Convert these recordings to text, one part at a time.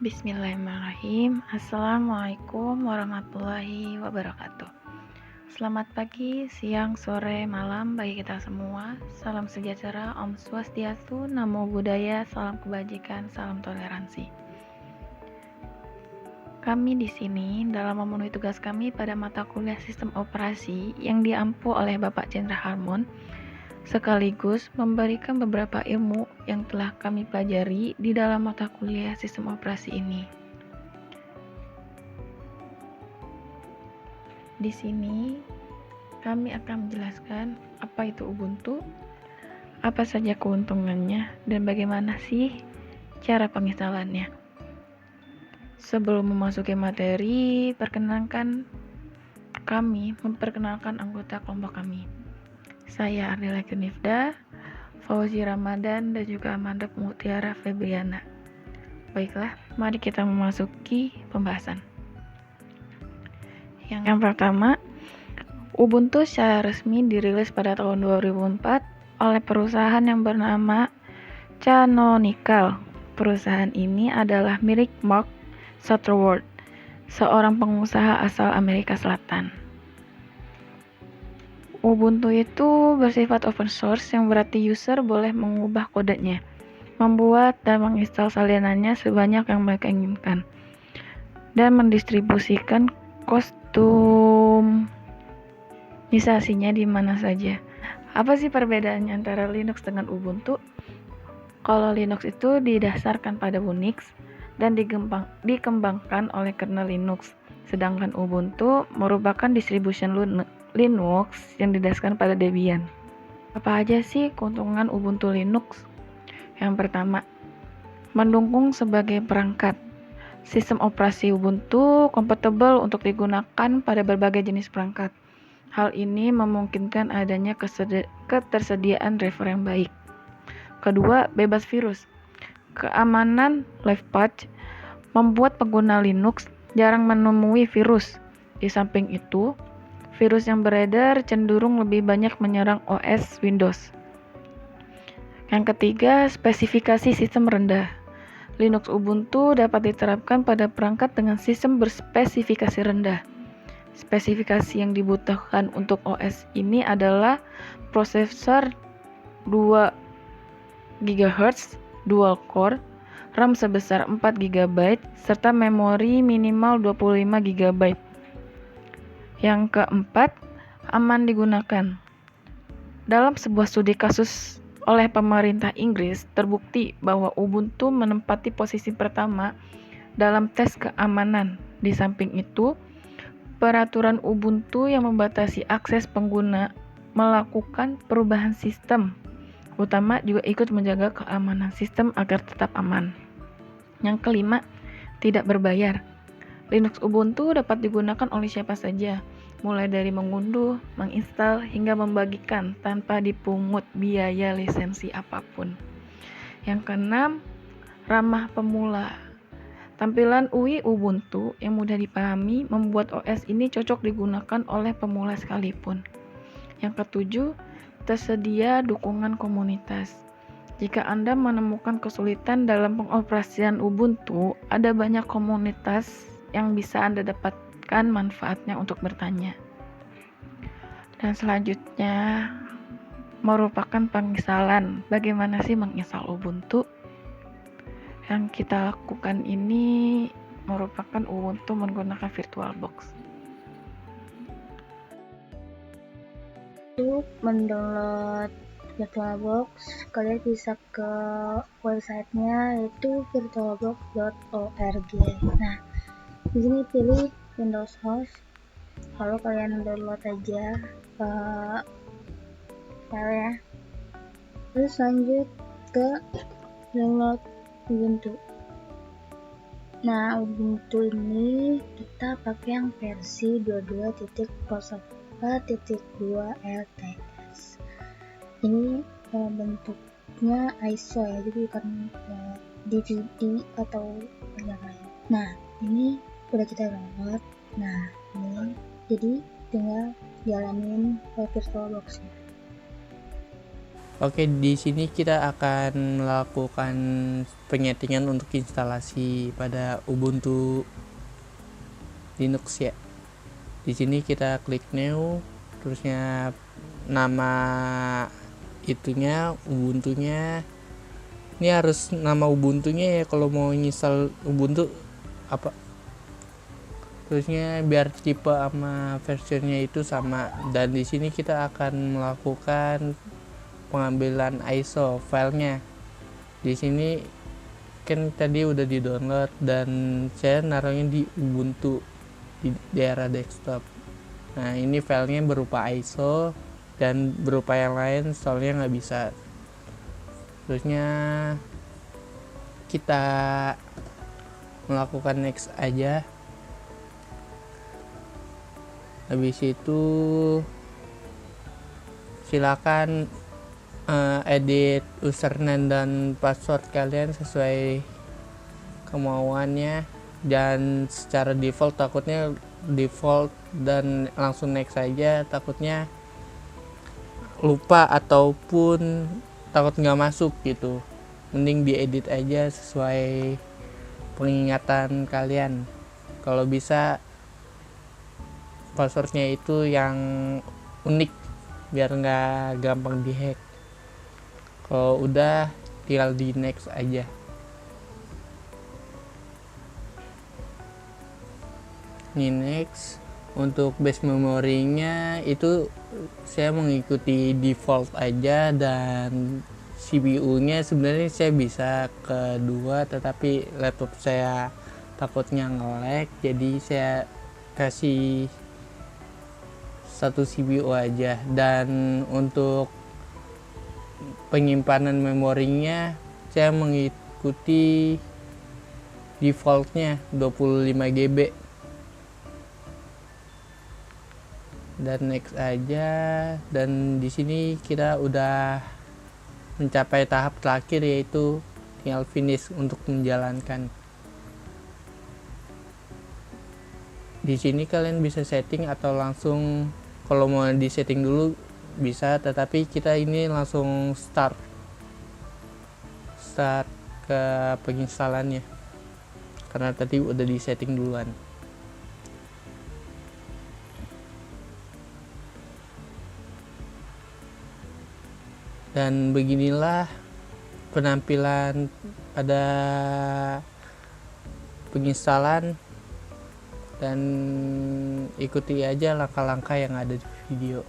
Bismillahirrahmanirrahim. Assalamualaikum warahmatullahi wabarakatuh. Selamat pagi, siang, sore, malam bagi kita semua. Salam sejahtera, Om Swastiastu, Namo Buddhaya, salam kebajikan, salam toleransi. Kami di sini dalam memenuhi tugas kami pada mata kuliah Sistem Operasi yang diampu oleh Bapak Chandra Harmon, sekaligus memberikan beberapa ilmu yang telah kami pelajari di dalam mata kuliah Sistem Operasi ini. Di sini kami akan menjelaskan apa itu Ubuntu, apa saja keuntungannya, dan bagaimana sih cara penginstalannya. Sebelum memasuki materi, perkenankan kami memperkenalkan anggota kelompok kami. Saya Ardila Kunifda, Fauzi Ramadan, dan juga Amanda Mutiara Febriana. Baiklah, mari kita memasuki pembahasan. Yang pertama, Ubuntu secara resmi dirilis pada tahun 2004 oleh perusahaan yang bernama Canonical. Perusahaan ini adalah milik Mark Shuttleworth, seorang pengusaha asal Amerika Selatan. Ubuntu itu bersifat open source yang berarti user boleh mengubah kodenya, membuat dan menginstal salinannya sebanyak yang mereka inginkan, dan mendistribusikan kustomisasinya di mana saja. Apa sih perbedaannya antara Linux dengan Ubuntu? Kalau Linux itu didasarkan pada Unix dan dikembangkan oleh kernel Linux, sedangkan Ubuntu merupakan distribution Linux yang didasarkan pada Debian. Apa aja sih keuntungan Ubuntu Linux? Yang pertama, mendukung sebagai perangkat. Sistem operasi Ubuntu kompatibel untuk digunakan pada berbagai jenis perangkat. Hal ini memungkinkan adanya ketersediaan driver yang baik. Kedua, bebas virus. Keamanan live patch membuat pengguna Linux jarang menemui virus. Di samping itu, virus yang beredar cenderung lebih banyak menyerang OS Windows. Yang ketiga, spesifikasi sistem rendah. Linux Ubuntu dapat diterapkan pada perangkat dengan sistem berspesifikasi rendah. Spesifikasi yang dibutuhkan untuk OS ini adalah prosesor 2 GHz dual core, RAM sebesar 4 GB, serta memori minimal 25 GB. Yang keempat, aman digunakan. Dalam sebuah studi kasus oleh pemerintah Inggris, terbukti bahwa Ubuntu menempati posisi pertama dalam tes keamanan. Di samping itu, peraturan Ubuntu yang membatasi akses pengguna melakukan perubahan sistem utama juga ikut menjaga keamanan sistem agar tetap aman. Yang kelima, tidak berbayar. Linux Ubuntu dapat digunakan oleh siapa saja, mulai dari mengunduh, menginstal, hingga membagikan tanpa dipungut biaya lisensi apapun. Yang keenam, ramah pemula. Tampilan UI Ubuntu yang mudah dipahami membuat OS ini cocok digunakan oleh pemula sekalipun. Yang ketujuh, tersedia dukungan komunitas. Jika Anda menemukan kesulitan dalam pengoperasian Ubuntu, ada banyak komunitas yang bisa Anda dapatkan manfaatnya untuk bertanya. Dan selanjutnya merupakan penginstalan. Bagaimana sih menginstal Ubuntu? Yang kita lakukan ini merupakan Ubuntu menggunakan VirtualBox. Untuk mendownload VirtualBox, kalian bisa ke websitenya yaitu virtualbox.org. Nah, di sini pilih Windows Host, lalu kalian download aja file ya. Terus lanjut ke download Ubuntu. Nah, Ubuntu ini kita pakai yang versi 22.04.2 LTS. Ini bentuknya ISO ya, jadi bukan DVD atau yang lain. Nah, ini udah kita download. Nah, ini jadi tinggal jalanin VirtualBox-nya. Oke, di sini kita akan melakukan penyetingan untuk instalasi pada Ubuntu Linux ya. Di sini kita klik new, terusnya nama itunya Ubuntunya. Ini harus nama Ubuntunya ya kalau mau install Ubuntu apa. Terusnya biar tipe sama versionnya itu sama, dan di sini kita akan melakukan pengambilan ISO filenya. Di sini kan tadi udah di download dan saya naruhnya di Ubuntu di daerah desktop. Nah, ini filenya berupa ISO dan berupa yang lain soalnya nggak bisa. Terusnya kita melakukan next aja. Habis itu silakan edit username dan password kalian sesuai kemauannya, dan secara default takutnya default dan langsung next saja, takutnya lupa ataupun takut nggak masuk gitu. Mending diedit aja sesuai pengingatan kalian. Kalau bisa passwordnya itu yang unik biar nggak gampang dihack. Kalau udah tinggal di next aja. Ini next. Untuk base memorinya itu saya mengikuti default aja, dan CPU nya sebenarnya saya bisa kedua, tetapi laptop saya takutnya nge-lag, jadi saya kasih satu CPU aja. Dan untuk penyimpanan memorinya saya mengikuti defaultnya 25 GB. Dan next aja, dan di sini kita udah mencapai tahap terakhir, yaitu tinggal finish untuk menjalankan. Di sini kalian bisa setting atau langsung, kalau mau di setting dulu bisa, tetapi kita ini langsung start ke penginstalannya karena tadi udah di setting duluan. Dan beginilah penampilan pada penginstalan, dan ikuti aja langkah-langkah yang ada di video.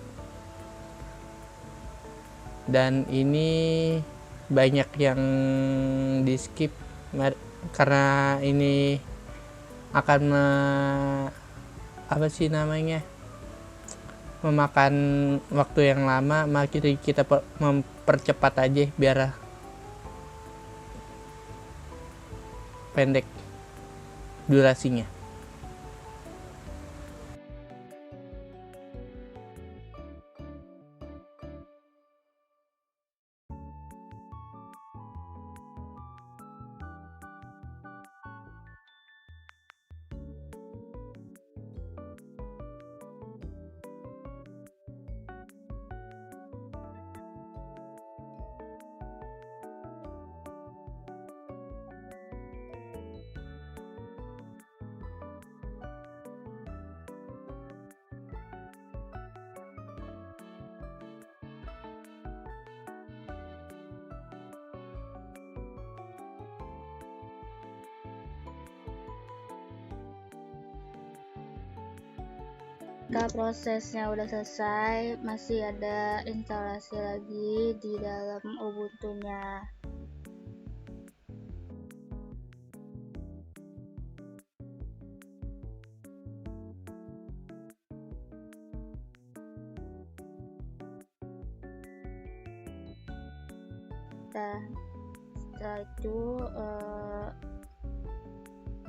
Dan ini banyak yang di skip karena ini akan memakan waktu yang lama. Mari kita mempercepat aja biar pendek durasinya. Jika prosesnya udah selesai, masih ada instalasi lagi di dalam Ubuntu-nya. Nah, setelah itu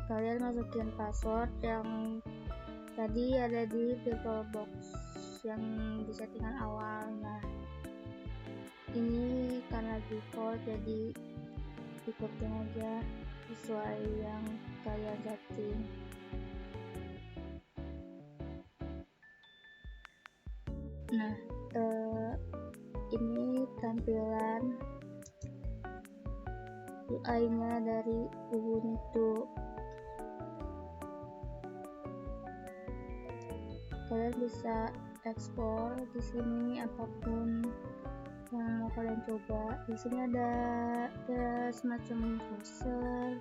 kalian masukin password yang tadi ada di virtual box yang di settingan awal. Nah, ini karena default jadi ikutin aja sesuai yang kalian setting. Nah, ini tampilan UI-nya dari Ubuntu. Kalian bisa ekspor di sini apapun yang mau kalian coba. Di sini ada kayak semacam browser,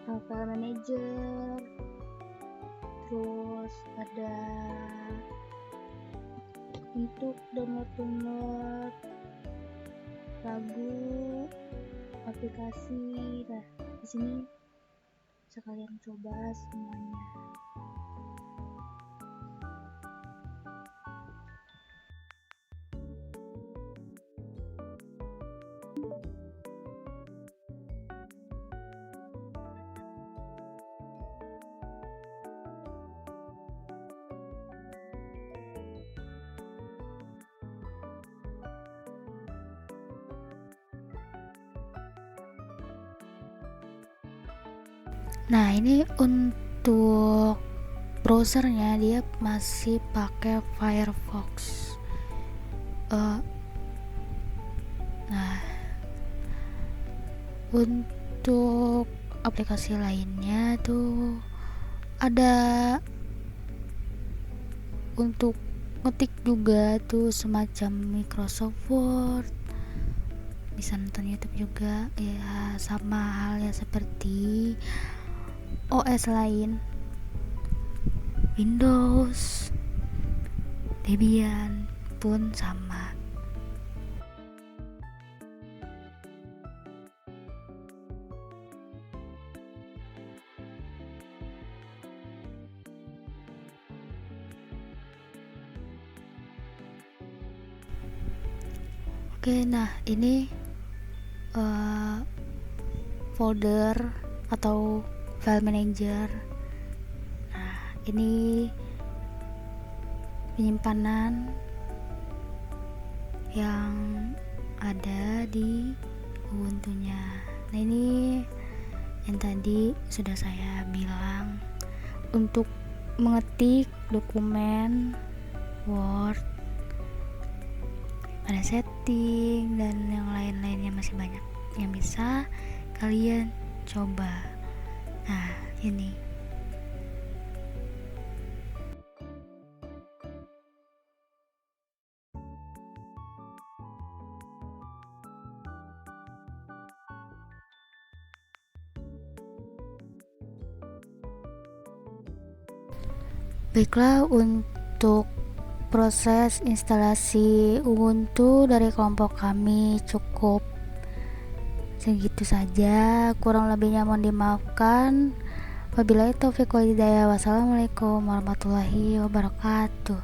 file manager, terus ada untuk download lagu, aplikasi. Nah, di sini bisa kalian coba semuanya. Nah, ini untuk browsernya dia masih pakai Firefox. Nah, untuk aplikasi lainnya tuh ada untuk ngetik juga tuh semacam Microsoft Word, bisa nonton YouTube juga ya, sama halnya seperti OS lain, Windows, Debian pun sama. Oke, nah ini folder atau file manager. Nah, ini penyimpanan yang ada di Ubuntu-nya. Nah, ini yang tadi sudah saya bilang untuk mengetik dokumen Word, ada setting dan yang lain-lainnya, masih banyak yang bisa kalian coba. Nah, ini baiklah, untuk proses instalasi Ubuntu dari kelompok kami cukup segitu saja, kurang lebihnya mohon dimaafkan. Wabillahi taufiq wal hidayah. Wassalamualaikum warahmatullahi wabarakatuh.